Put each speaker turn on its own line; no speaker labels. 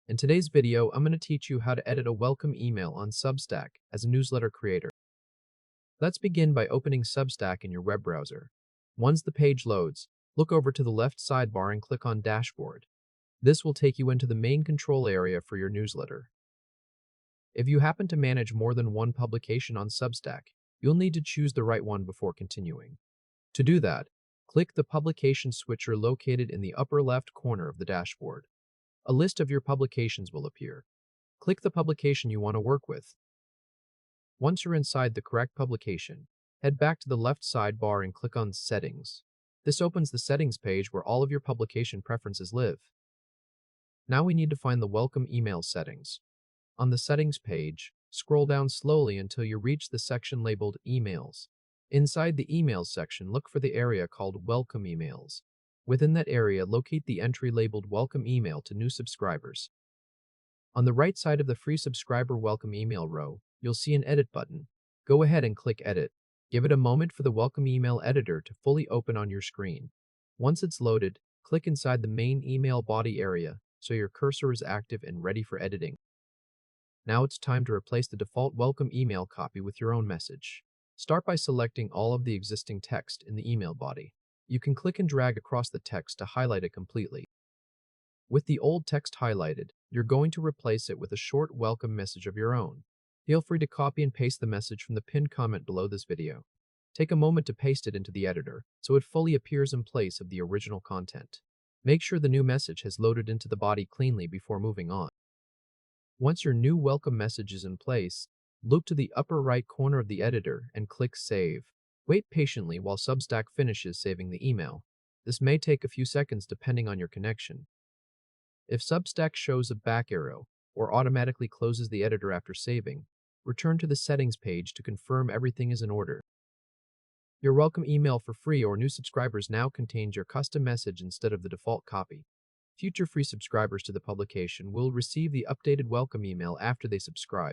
In today's video, I'm going to teach you how to edit a welcome email on Substack as a newsletter creator. Let's begin by opening Substack in your web browser. Once the page loads, look over to the left sidebar and click on Dashboard. This will take you into the main control area for your newsletter. If you happen to manage more than one publication on Substack, you'll need to choose the right one before continuing. To do that, click the publication switcher located in the upper left corner of the dashboard. A list of your publications will appear. Click the publication you want to work with. Once you're inside the correct publication, head back to the left sidebar and click on Settings. This opens the settings page where all of your publication preferences live. Now we need to find the welcome email settings. On the settings page, scroll down slowly until you reach the section labeled Emails. Inside the Emails section, look for the area called Welcome Emails. Within that area, locate the entry labeled Welcome Email to New Subscribers. On the right side of the Free Subscriber Welcome Email row, you'll see an Edit button. Go ahead and click Edit. Give it a moment for the Welcome Email editor to fully open on your screen. Once it's loaded, click inside the main email body area so your cursor is active and ready for editing. Now it's time to replace the default welcome email copy with your own message. Start by selecting all of the existing text in the email body. You can click and drag across the text to highlight it completely. With the old text highlighted, you're going to replace it with a short welcome message of your own. Feel free to copy and paste the message from the pinned comment below this video. Take a moment to paste it into the editor so it fully appears in place of the original content. Make sure the new message has loaded into the body cleanly before moving on. Once your new welcome message is in place, look to the upper right corner of the editor and click Save. Wait patiently while Substack finishes saving the email. This may take a few seconds depending on your connection. If Substack shows a back arrow or automatically closes the editor after saving, return to the settings page to confirm everything is in order. Your welcome email for free or new subscribers now contains your custom message instead of the default copy. Future free subscribers to the publication will receive the updated welcome email after they subscribe.